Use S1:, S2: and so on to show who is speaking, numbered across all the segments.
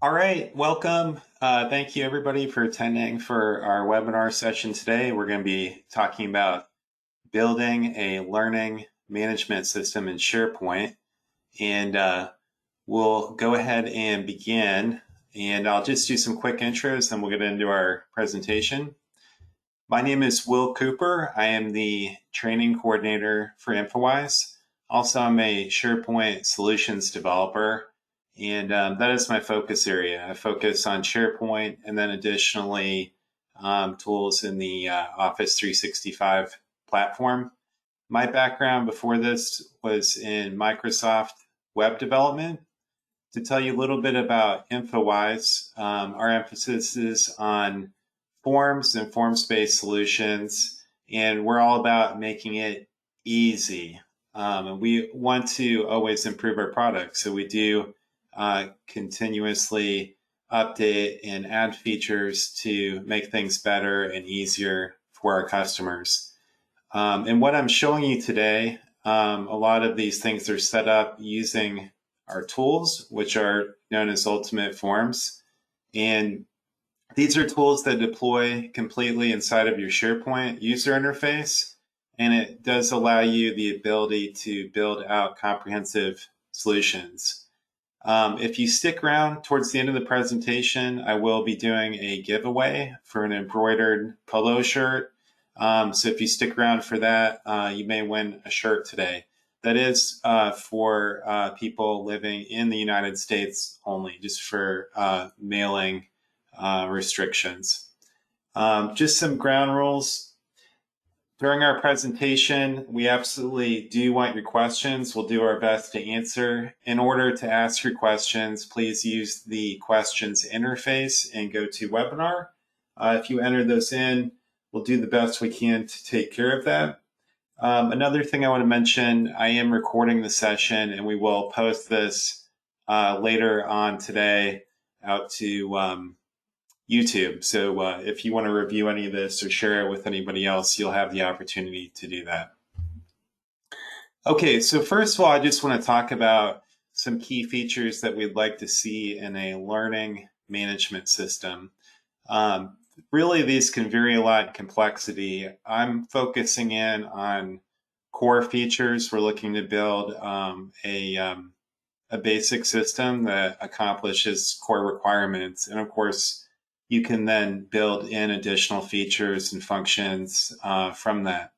S1: All right, welcome. Thank you everybody for attending for our webinar session today. We're going to be talking about building a learning management system in SharePoint. And we'll go ahead and begin. And I'll just do some quick intros, then we'll get into our presentation. My name is Will Cooper. I am the training coordinator for Infowise. Also, I'm a SharePoint solutions developer. And that is my focus area. I focus on SharePoint and then additionally tools in the Office 365 platform. My background before this was in Microsoft web development. To tell you a little bit about Infowise, our emphasis is on forms and forms-based solutions, and we're all about making it easy. And we want to always improve our product, so we do continuously update and add features to make things better and easier for our customers. And what I'm showing you today, a lot of these things are set up using our tools, which are known as Ultimate Forms. And these are tools that deploy completely inside of your SharePoint user interface. And it does allow you the ability to build out comprehensive solutions. If you stick around towards the end of the presentation, I will be doing a giveaway for an embroidered polo shirt. So if you stick around for that, you may win a shirt today. That is for people living in the United States only, just for mailing restrictions. Just some ground rules. During our presentation, we absolutely do want your questions. We'll do our best to answer. In order to ask your questions, please use the questions interface and go to webinar. If you enter those in, we'll do the best we can to take care of that. Another thing I want to mention, I am recording the session and we will post this later on today out to YouTube. So if you want to review any of this or share it with anybody else, you'll have the opportunity to do that. Okay, so first of all, I just want to talk about some key features that we'd like to see in a learning management system. Really, these can vary a lot in complexity. I'm focusing in on core features. We're looking to build a basic system that accomplishes core requirements. And of course, you can then build in additional features and functions from that.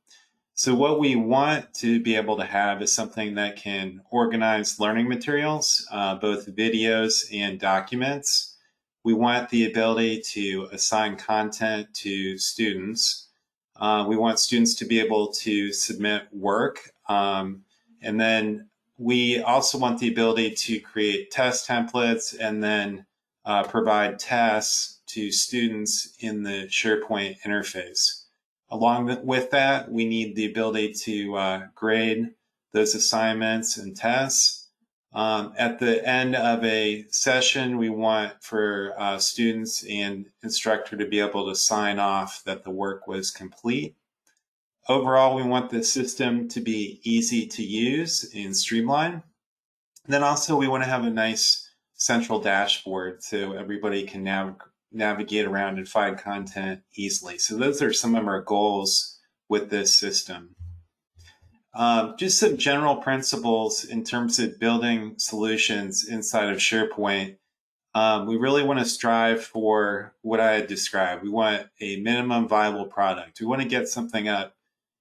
S1: So what we want to be able to have is something that can organize learning materials, both videos and documents. We want the ability to assign content to students. We want students to be able to submit work. And then we also want the ability to create test templates and then provide tests to students in the SharePoint interface. Along with that, we need the ability to grade those assignments and tests. At the end of a session, we want for students and instructor to be able to sign off that the work was complete. Overall, we want the system to be easy to use and streamlined. Then also we want to have a nice central dashboard so everybody can navigate around and find content easily. So those are some of our goals with this system. Just some general principles in terms of building solutions inside of SharePoint. We really want to strive for what I had described. We want a minimum viable product. We want to get something up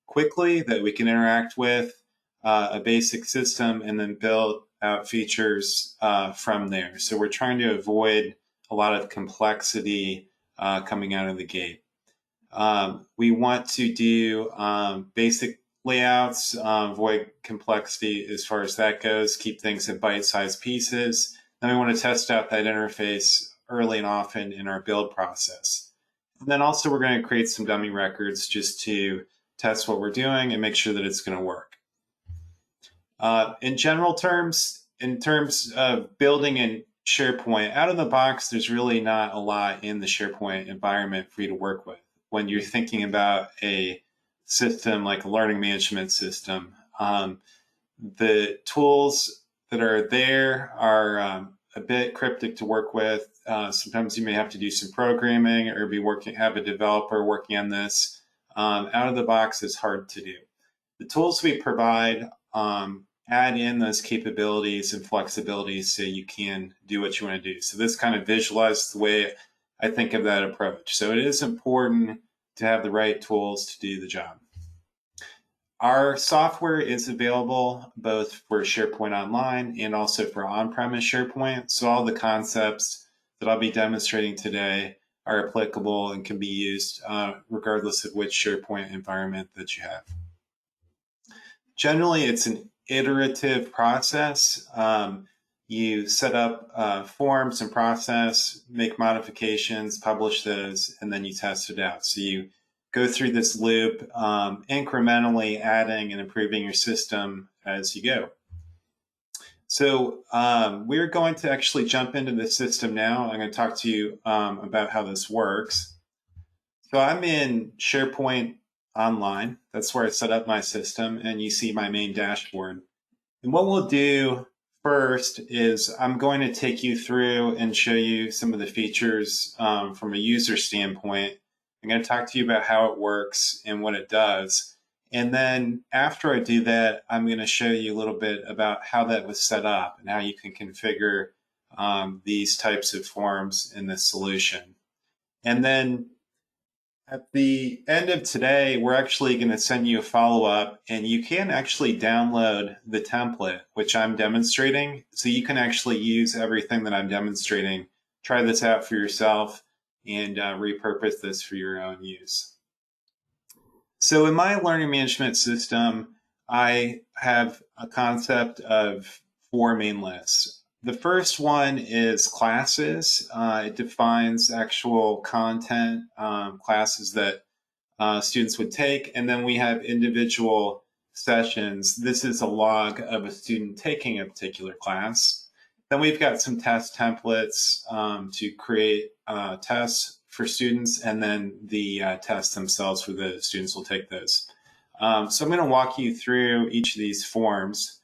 S1: quickly that we can interact with, a basic system, and then build out features from there. So we're trying to avoid a lot of complexity coming out of the gate. We want to do basic layouts, avoid complexity as far as that goes, keep things in bite-sized pieces. Then we want to test out that interface early and often in our build process. And then also we're going to create some dummy records just to test what we're doing and make sure that it's going to work. In general terms, in terms of building in SharePoint, out of the box, there's really not a lot in the SharePoint environment for you to work with. When you're thinking about a system like a learning management system, the tools that are there are a bit cryptic to work with. Sometimes you may have to do some programming or have a developer working on this. Out of the box is hard to do. The tools we provide add in those capabilities and flexibilities so you can do what you want to do. So this kind of visualizes the way I think of that approach. So it is important to have the right tools to do the job. Our software is available both for SharePoint Online and also for on-premise SharePoint. So all the concepts that I'll be demonstrating today are applicable and can be used regardless of which SharePoint environment that you have. Generally, it's an iterative process. You set up forms and process, make modifications, publish those, and then you test it out. So you go through this loop, incrementally adding and improving your system as you go. So we're going to actually jump into the system now. I'm going to talk to you about how this works. So I'm in SharePoint Online. That's where I set up my system, and you see my main dashboard. And what we'll do first is I'm going to take you through and show you some of the features from a user standpoint. I'm going to talk to you about how it works and what it does. And then after I do that, I'm going to show you a little bit about how that was set up and how you can configure these types of forms in this solution. And then at the end of today, we're actually going to send you a follow-up, and you can actually download the template, which I'm demonstrating. So you can actually use everything that I'm demonstrating. Try this out for yourself and repurpose this for your own use. So in my learning management system, I have a concept of 4 main lists. The first one is classes. It defines actual content, classes that students would take. And then we have individual sessions. This is a log of a student taking a particular class. Then we've got some test templates to create tests for students, and then the tests themselves for the students will take those. So I'm going to walk you through each of these forms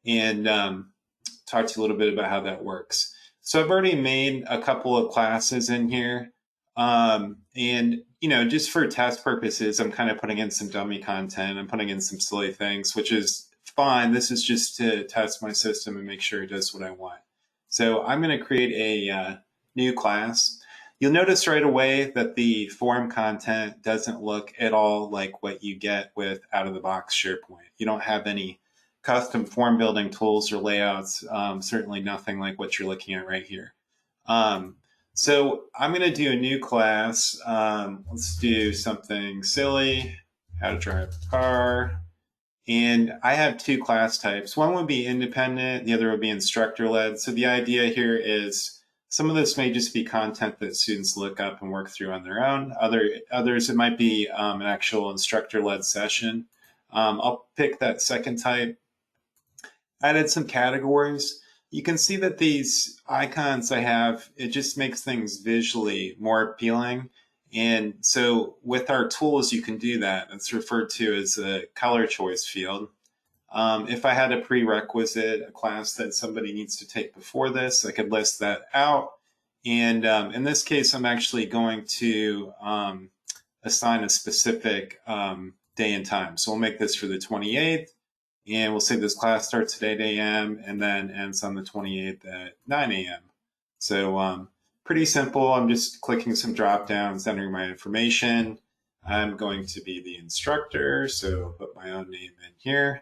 S1: and talk to you a little bit about how that works. So I've already made a couple of classes in here. And, just for test purposes, I'm kind of putting in some dummy content. I'm putting in some silly things, which is fine. This is just to test my system and make sure it does what I want. So I'm going to create a new class. You'll notice right away that the form content doesn't look at all like what you get with out-of-the-box SharePoint. You don't have any custom form building tools or layouts, certainly nothing like what you're looking at right here. So I'm going to do a new class. Let's do something silly, how to drive a car. And I have 2 class types. One would be independent, the other would be instructor-led. So the idea here is some of this may just be content that students look up and work through on their own. Others, it might be an actual instructor-led session. I'll pick that second type. Added some categories. You can see that these icons I have, it just makes things visually more appealing. And so with our tools, you can do that. It's referred to as a color choice field. If I had a prerequisite, a class that somebody needs to take before this, I could list that out. And in this case, I'm actually going to assign a specific day and time. So we'll make this for the 28th. And we'll say this class starts at 8 a.m. and then ends on the 28th at 9 a.m. So pretty simple. I'm just clicking some drop downs, entering my information. I'm going to be the instructor, so put my own name in here.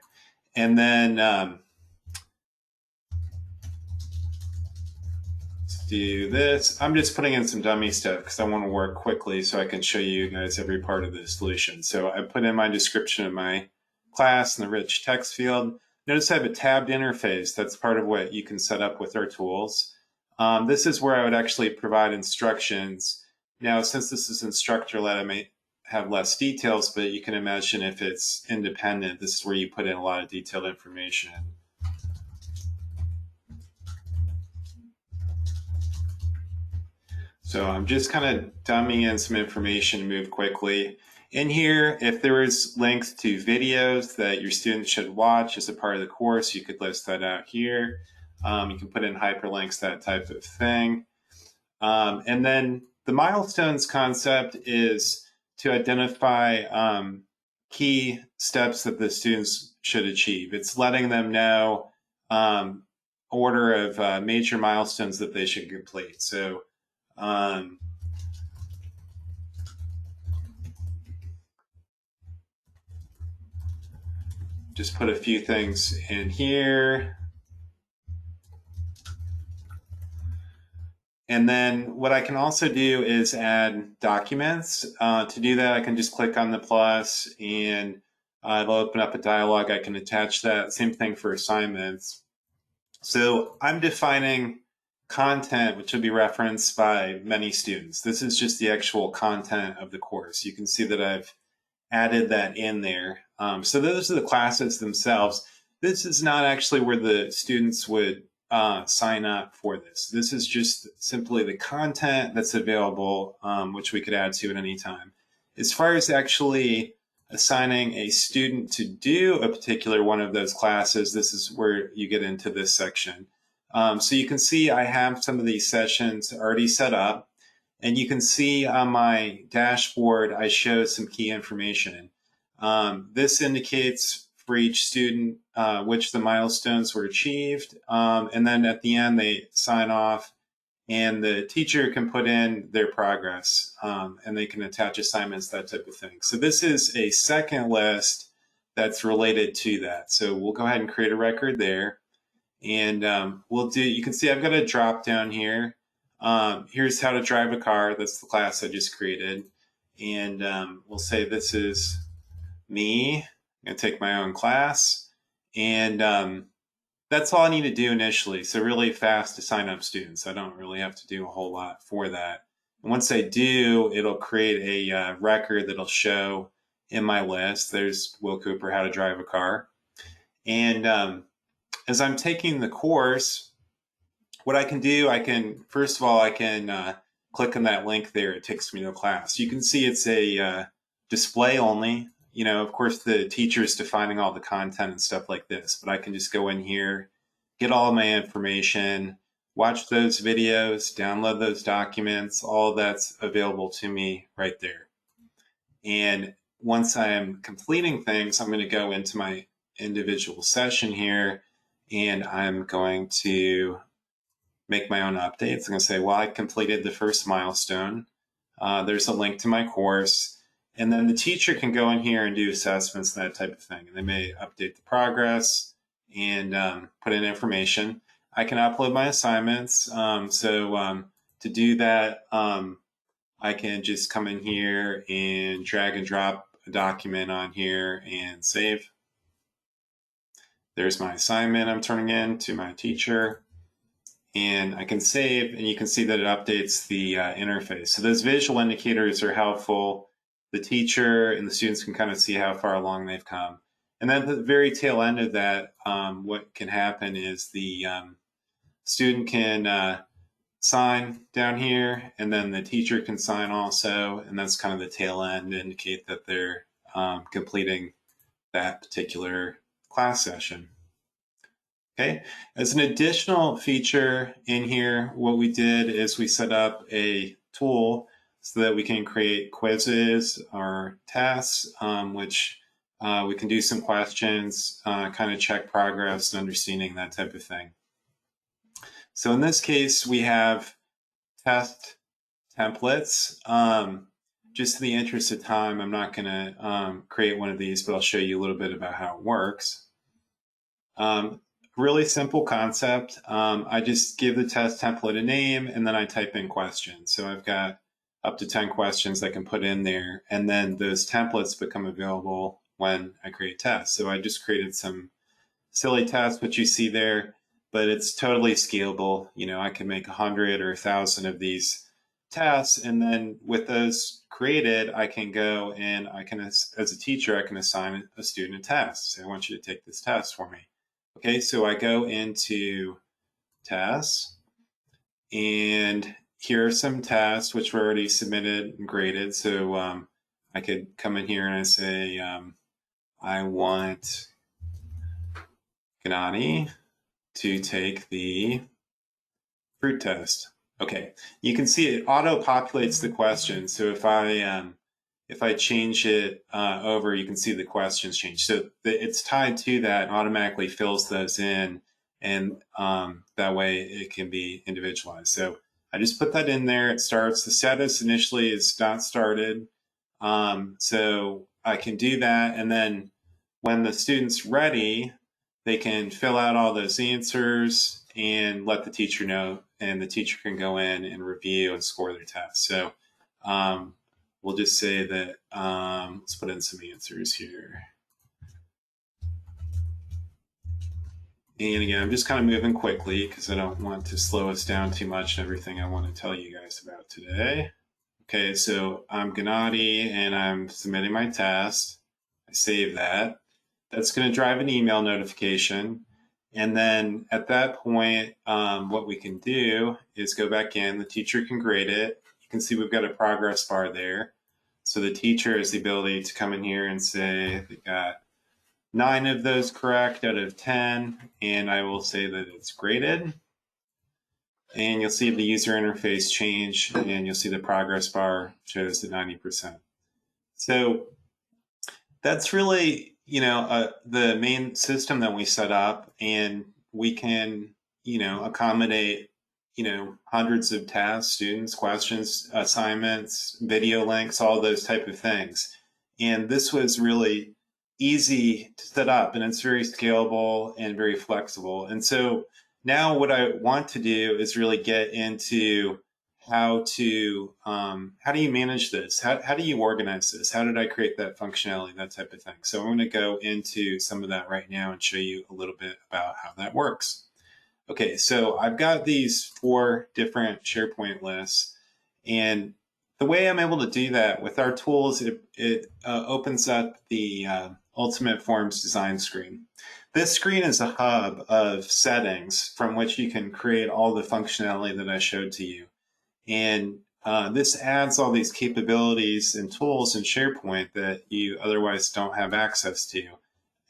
S1: And then let's do this. I'm just putting in some dummy stuff because I want to work quickly so I can show you guys every part of the solution. So I put in my description of my class in the rich text field. Notice I have a tabbed interface. That's part of what you can set up with our tools. This is where I would actually provide instructions. Now, since this is instructor-led, I may have less details, but you can imagine if it's independent, this is where you put in a lot of detailed information. So I'm just kind of dumbing in some information to move quickly. In here, if there is links to videos that your students should watch as a part of the course, you could list that out here. You can put in hyperlinks, that type of thing. And then the milestones concept is to identify key steps that the students should achieve. It's letting them know order of major milestones that they should complete. So just put a few things in here. And then what I can also do is add documents. To do that, I can just click on the plus and it'll open up a dialog. I can attach that. Same thing for assignments. So I'm defining content which will be referenced by many students. This is just the actual content of the course. You can see that I've added that in there. So those are the classes themselves. This is not actually where the students would sign up for this. This is just simply the content that's available, which we could add to at any time. As far as actually assigning a student to do a particular one of those classes, this is where you get into this section. So you can see I have some of these sessions already set up. And you can see on my dashboard, I show some key information. This indicates for each student which the milestones were achieved. And then at the end, they sign off and the teacher can put in their progress and they can attach assignments, that type of thing. So this is a second list that's related to that. So we'll go ahead and create a record there. And you can see I've got a drop down here. Here's how to drive a car. That's the class I just created. And we'll say this is me. I'm going to take my own class. And that's all I need to do initially. So really fast to sign up students. I don't really have to do a whole lot for that. And once I do, it'll create a record that'll show in my list. There's Will Cooper, how to drive a car. And as I'm taking the course, what I can do, first of all, I can click on that link there. It takes me to a class. You can see it's a display only. You know, of course, the teacher is defining all the content and stuff like this, but I can just go in here, get all of my information, watch those videos, download those documents. All of that's available to me right there. And once I am completing things, I'm going to go into my individual session here, and I'm going to make my own updates. I'm going to say, well, I completed the first milestone. There's a link to my course. And then the teacher can go in here and do assessments, that type of thing. And they may update the progress and put in information. I can upload my assignments. To do that, I can just come in here and drag and drop a document on here and save. There's my assignment I'm turning in to my teacher. And I can save, and you can see that it updates the interface. So those visual indicators are helpful. The teacher and the students can kind of see how far along they've come. And then at the very tail end of that, what can happen is the student can sign down here, and then the teacher can sign also, and that's kind of the tail end to indicate that they're completing that particular class session. Okay, as an additional feature in here, what we did is we set up a tool so that we can create quizzes or tests, which we can do some questions, kind of check progress and understanding, that type of thing. So in this case, we have test templates. Just in the interest of time, I'm not going to create one of these, but I'll show you a little bit about how it works. Really simple concept. I just give the test template a name and then I type in questions. So I've got up to 10 questions I can put in there, and then those templates become available when I create tests. So I just created some silly tests, which you see there, but it's totally scalable. You know, I can make 100 or 1,000 of these tests, and then with those created, I can go and I can, as a teacher, I can assign a student a test. So I want you to take this test for me. Okay, so I go into tests, and here are some tests which were already submitted and graded. So I could come in here and I say, I want Gennady to take the fruit test. Okay, you can see it auto-populates the question. So if I change it over, you can see the questions change. So it's tied to that and automatically fills those in, and that way it can be individualized. So I just put that in there. It starts. The status initially is not started. So I can do that. And then when the student's ready, they can fill out all those answers and let the teacher know, and the teacher can go in and review and score their test. So we'll just say that, let's put in some answers here. And again, I'm just kind of moving quickly because I don't want to slow us down too much in everything I want to tell you guys about today. Okay, so I'm Gennady and I'm submitting my test. I save that. That's going to drive an email notification. And then at that point, what we can do is go back in. The teacher can grade it. You can see we've got a progress bar there. So the teacher has the ability to come in here and say they got 9 of those correct out of 10, and I will say that it's graded. And you'll see the user interface change, and you'll see the progress bar shows the 90%. So that's really, the main system that we set up, and we can, accommodate, hundreds of tasks, students, questions, assignments, video links, all those type of things. And this was really easy to set up, and it's very scalable and very flexible. And so now what I want to do is really get into how do you manage this? How do you organize this? How did I create that functionality, that type of thing? So I'm going to go into some of that right now and show you a little bit about how that works. Okay, so I've got these 4 different SharePoint lists, and the way I'm able to do that with our tools, it opens up the Ultimate Forms design screen. This screen is a hub of settings from which you can create all the functionality that I showed to you. And this adds all these capabilities and tools in SharePoint that you otherwise don't have access to.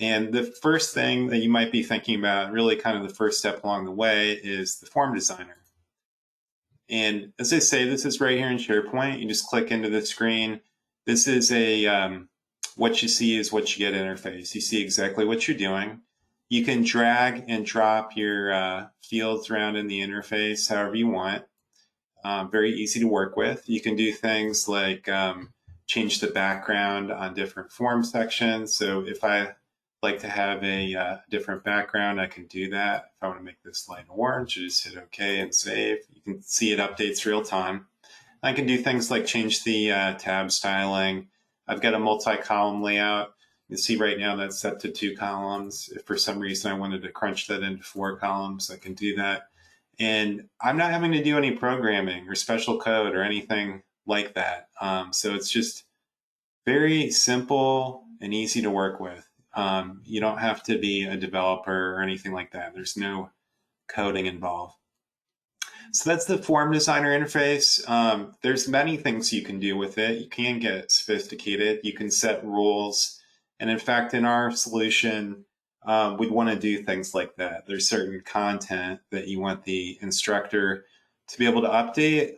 S1: And the first thing that you might be thinking about, really kind of the first step along the way, is the form designer. And as I say, this is right here in SharePoint. You just click into the screen. This is a what you see is what you get interface. You see exactly what you're doing. You can drag and drop your fields around in the interface however you want. Very easy to work with. You can do things like change the background on different form sections. So if I like to have a different background, I can do that. If I want to make this light orange, I just hit OK and save. You can see it updates real time. I can do things like change the tab styling. I've got a multi-column layout. You see right now that's set to 2 columns. If for some reason I wanted to crunch that into 4 columns, I can do that. And I'm not having to do any programming or special code or anything like that. So it's just very simple and easy to work with. You don't have to be a developer or anything like that. There's no coding involved. So that's the form designer interface. There's many things you can do with it. You can get sophisticated. You can set rules. And in fact, in our solution, we'd want to do things like that. There's certain content that you want the instructor to be able to update,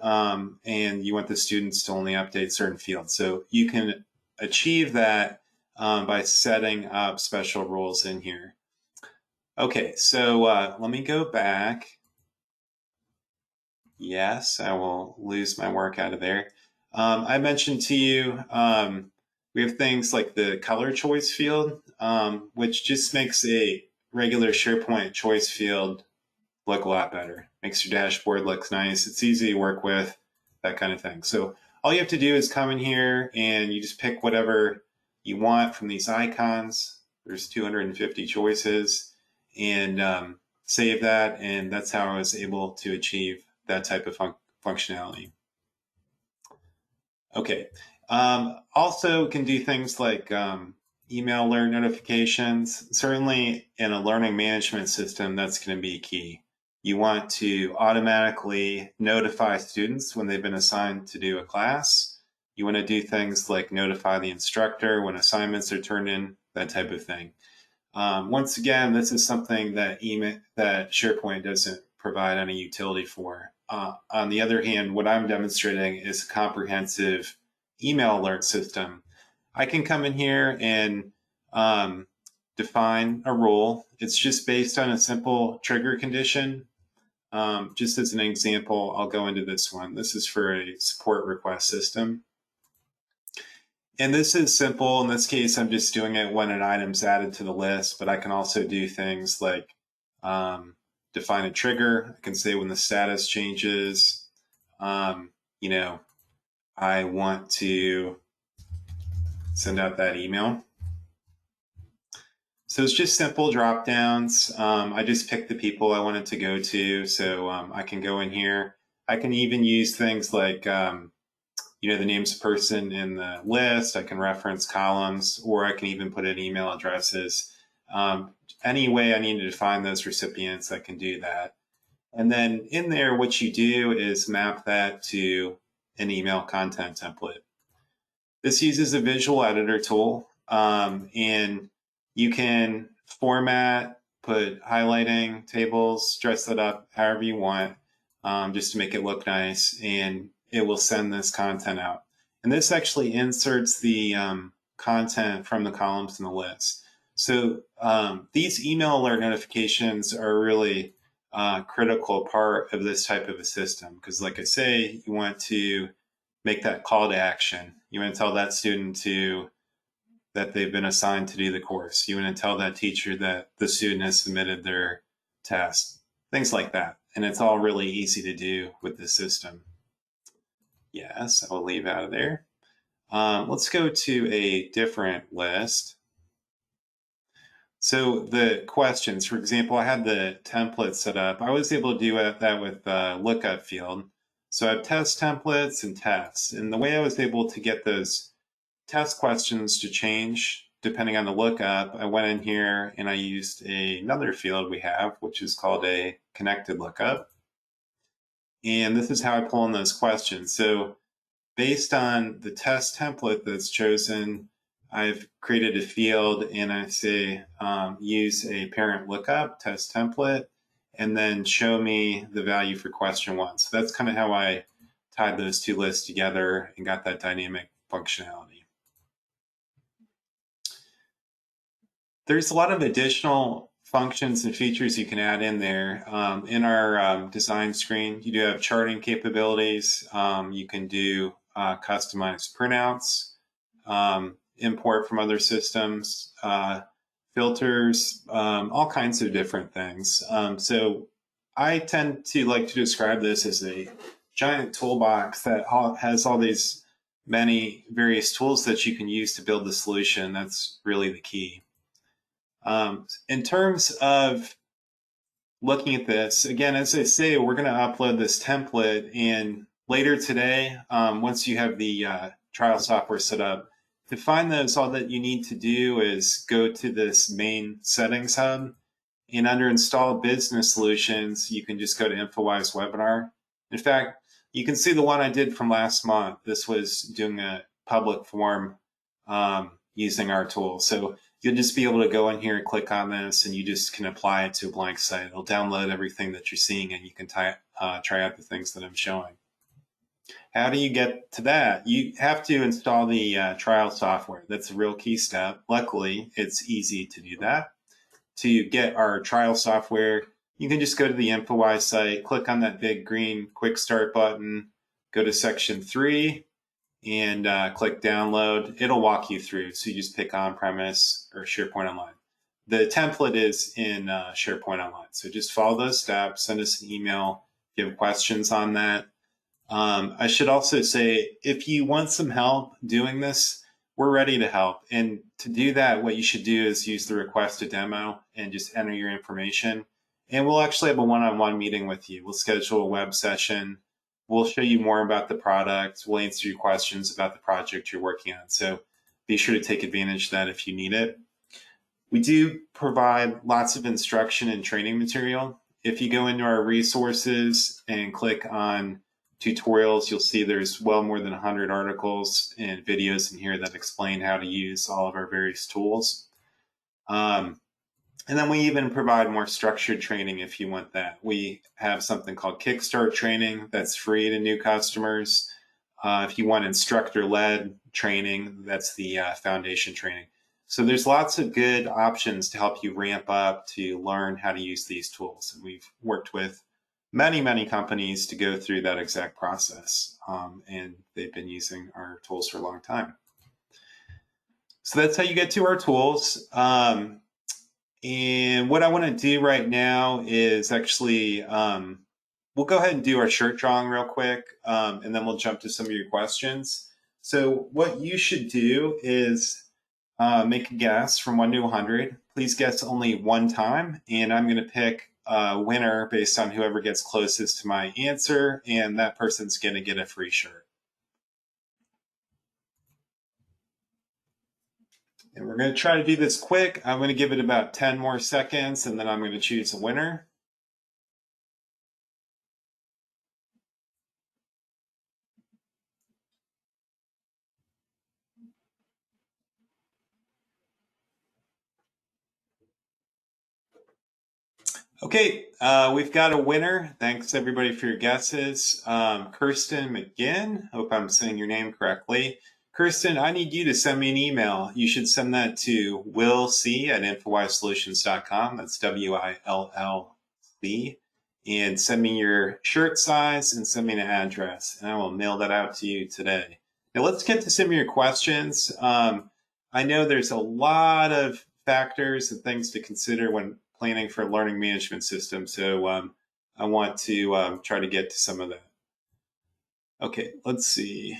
S1: and you want the students to only update certain fields. So you can achieve that by setting up special rules in here. Okay, so let me go back. Yes, I will lose my work out of there. I mentioned to you, we have things like the color choice field, which just makes a regular SharePoint choice field look a lot better. Makes your dashboard look nice. It's easy to work with, that kind of thing. So all you have to do is come in here and you just pick whatever you want from these icons. There's 250 choices, and save that. And that's how I was able to achieve that type of functionality. Okay. Also can do things like email alert notifications. Certainly in a learning management system, that's going to be key. You want to automatically notify students when they've been assigned to do a class. You want to do things like notify the instructor when assignments are turned in, that type of thing. Once again, this is something that SharePoint doesn't provide any utility for. On the other hand, what I'm demonstrating is a comprehensive email alert system. I can come in here and define a rule. It's just based on a simple trigger condition. Just as an example, I'll go into this one. This is for a support request system. And this is simple. In this case, I'm just doing it when an item's added to the list, but I can also do things like define a trigger. I can say when the status changes, you know, I want to send out that email. So it's just simple drop downs. I just picked the people I wanted to go to. So I can go in here. I can even use things like, you know, the names of person in the list. I can reference columns, or I can even put in email addresses. Any way I need to define those recipients, I can do that. And then in there, what you do is map that to an email content template. This uses a visual editor tool, and you can format, put highlighting tables, dress that up however you want, just to make it look nice, and it will send this content out. And this actually inserts the content from the columns in the list. So these email alert notifications are a really critical part of this type of a system, because like I say, you want to make that call to action. You want to tell that student that they've been assigned to do the course. You want to tell that teacher that the student has submitted their test, things like that. And it's all really easy to do with the system. Yes, I'll leave out of there. Let's go to a different list. So the questions, for example, I had the template set up. I was able to do that with the lookup field. So I have test templates and tests. And the way I was able to get those test questions to change depending on the lookup, I went in here and I used another field we have, which is called a connected lookup. And this is how I pull in those questions. So based on the test template that's chosen, I've created a field and I say use a parent lookup test template and then show me the value for question 1. So that's kind of how I tied those two lists together and got that dynamic functionality. There's a lot of additional functions and features you can add in there. In our design screen, you do have charting capabilities. You can do customized printouts, import from other systems, filters, all kinds of different things. So I tend to like to describe this as a giant toolbox that has all these many various tools that you can use to build the solution. That's really the key. In terms of looking at this, again, as I say, we're going to upload this template, and later today, once you have the trial software set up, to find those, all that you need to do is go to this main settings hub, and under install business solutions, you can just go to Infowise webinar. In fact, you can see the one I did from last month. This was doing a public form using our tool. So you'll just be able to go in here and click on this, and you just can apply it to a blank site. It'll download everything that you're seeing, and you can try out the things that I'm showing. How do you get to that? You have to install the trial software. That's a real key step. Luckily, it's easy to do that. To get our trial software, you can just go to the Infowise site, click on that big green quick start button, go to section 3, and click download. It'll walk you through. So you just pick on-premise or SharePoint Online. The template is in SharePoint Online. So just follow those steps, send us an email if you have questions on that. I should also say, if you want some help doing this, we're ready to help. And to do that, what you should do is use the request a demo and just enter your information. And we'll actually have a one-on-one meeting with you. We'll schedule a web session. We'll show you more about the product. We'll answer your questions about the project you're working on. So be sure to take advantage of that if you need it. We do provide lots of instruction and training material. If you go into our resources and click on tutorials, you'll see there's well more than 100 articles and videos in here that explain how to use all of our various tools. And then we even provide more structured training if you want that. We have something called Kickstart training that's free to new customers. If you want instructor-led training, that's the foundation training. So there's lots of good options to help you ramp up to learn how to use these tools. And we've worked with many, many companies to go through that exact process. And they've been using our tools for a long time. So that's how you get to our tools. And what I want to do right now is actually, we'll go ahead and do our shirt drawing real quick, and then we'll jump to some of your questions. So what you should do is make a guess from 1 to 100. Please guess only one time, and I'm going to pick a winner based on whoever gets closest to my answer, and that person's going to get a free shirt. And we're going to try to do this quick. I'm going to give it about 10 more seconds, and then I'm going to choose a winner. Okay, we've got a winner. Thanks everybody for your guesses. Kirsten McGinn, hope I'm saying your name correctly. Kirsten, I need you to send me an email. You should send that to willc@infowisesolutions.com. That's WILLC. And send me your shirt size and send me an address, and I will mail that out to you today. Now let's get to some of your questions. I know there's a lot of factors and things to consider when planning for a learning management system. So I want to try to get to some of that. Okay, let's see.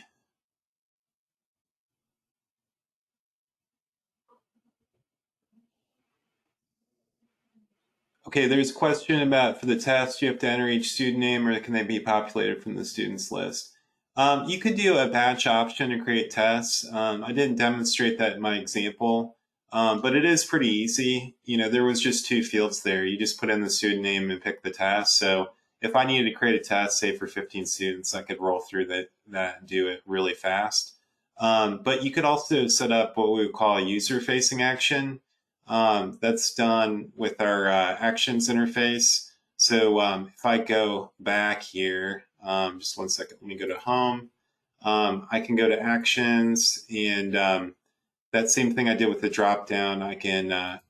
S1: Okay, there's a question about for the test, you have to enter each student name or can they be populated from the students list? You could do a batch option to create tests. I didn't demonstrate that in my example, but it is pretty easy. You know, there was just 2 fields there. You just put in the student name and pick the task. So if I needed to create a test, say for 15 students, I could roll through that and do it really fast. But you could also set up what we would call a user-facing action. That's done with our actions interface. So if I go back here, just one second, let me go to home. I can go to actions, and that same thing I did with the drop down, I can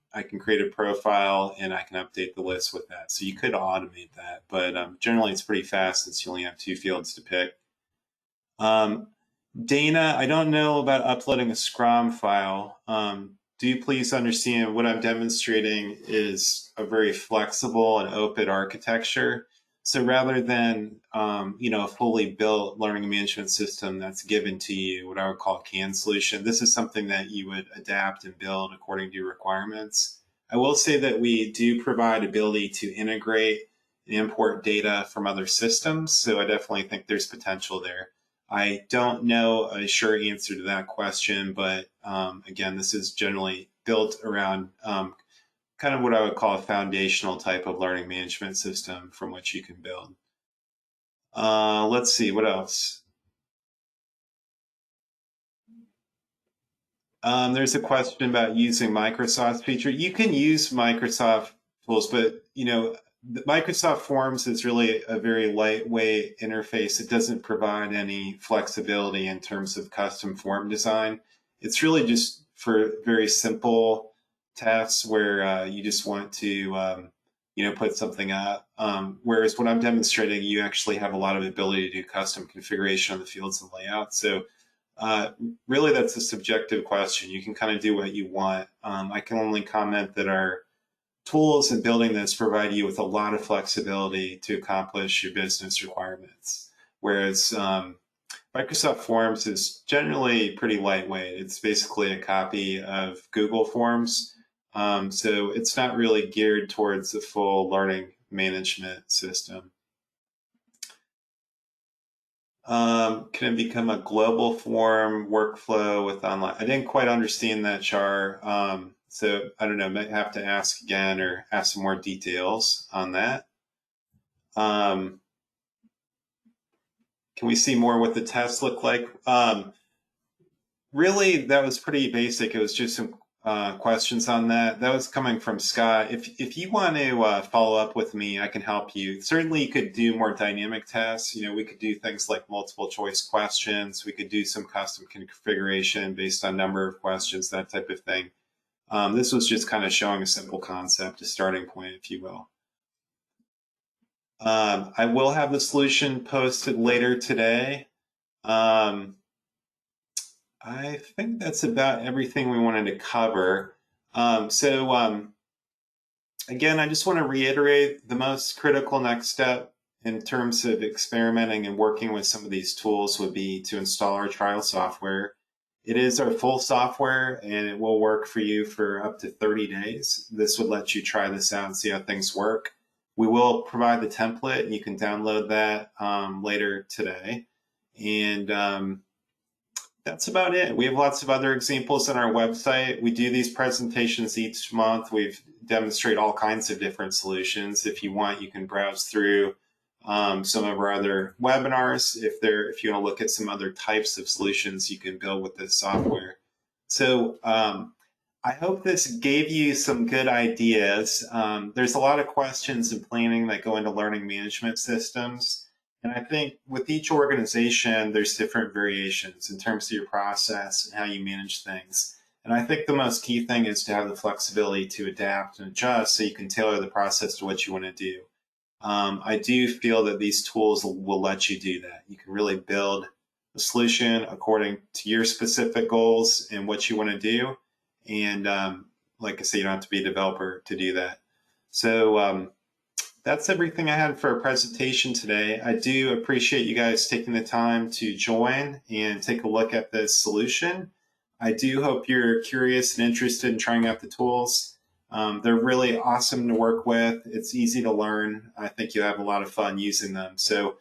S1: create a profile and I can update the list with that. So you could automate that, but generally it's pretty fast since you only have 2 fields to pick. Dana, I don't know about uploading a Scrum file. Do you please understand what I'm demonstrating is a very flexible and open architecture. So rather than a fully built learning management system that's given to you, what I would call a canned solution, this is something that you would adapt and build according to your requirements. I will say that we do provide ability to integrate and import data from other systems. So I definitely think there's potential there. I don't know a sure answer to that question, but again, this is generally built around kind of what I would call a foundational type of learning management system from which you can build. Let's see, what else? There's a question about using Microsoft's feature. You can use Microsoft tools, but Microsoft Forms is really a very lightweight interface. It doesn't provide any flexibility in terms of custom form design. It's really just for very simple tasks where you just want to, put something up. Whereas what I'm demonstrating, you actually have a lot of ability to do custom configuration of the fields and layout. So really, that's a subjective question. You can kind of do what you want. I can only comment that our tools and building this provide you with a lot of flexibility to accomplish your business requirements. Whereas Microsoft Forms is generally pretty lightweight. It's basically a copy of Google Forms. So it's not really geared towards the full learning management system. Can it become a global form workflow with online? I didn't quite understand that, Char. So I don't know, might have to ask again or ask some more details on that. Can we see more what the tests look like? Really, that was pretty basic. It was just some questions on that. That was coming from Scott. If you want to follow up with me, I can help you. Certainly, you could do more dynamic tests. You know, we could do things like multiple choice questions. We could do some custom configuration based on number of questions, that type of thing. This was just kind of showing a simple concept, a starting point, if you will. I will have the solution posted later today. I think that's about everything we wanted to cover. Again, I just want to reiterate the most critical next step in terms of experimenting and working with some of these tools would be to install our trial software. It is our full software and it will work for you for up to 30 days. This would let you try this out and see how things work. We will provide the template and you can download that later today. And that's about it. We have lots of other examples on our website. We do these presentations each month. We've demonstrated all kinds of different solutions. If you want, you can browse through some of our other webinars. If you want to look at some other types of solutions you can build with this software. So I hope this gave you some good ideas. There's a lot of questions and planning that go into learning management systems. And I think with each organization, there's different variations in terms of your process and how you manage things. And I think the most key thing is to have the flexibility to adapt and adjust so you can tailor the process to what you want to do. I do feel that these tools will let you do that. You can really build a solution according to your specific goals and what you want to do. And like I say, you don't have to be a developer to do that. So that's everything I had for our presentation today. I do appreciate you guys taking the time to join and take a look at this solution. I do hope you're curious and interested in trying out the tools. They're really awesome to work with. It's easy to learn. I think you'll have a lot of fun using them. So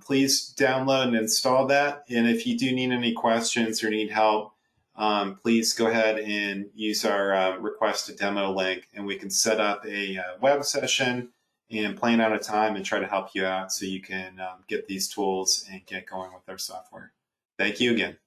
S1: please download and install that. And if you do need any questions or need help, please go ahead and use our request a demo link and we can set up a web session and plan out a time and try to help you out so you can get these tools and get going with our software. Thank you again.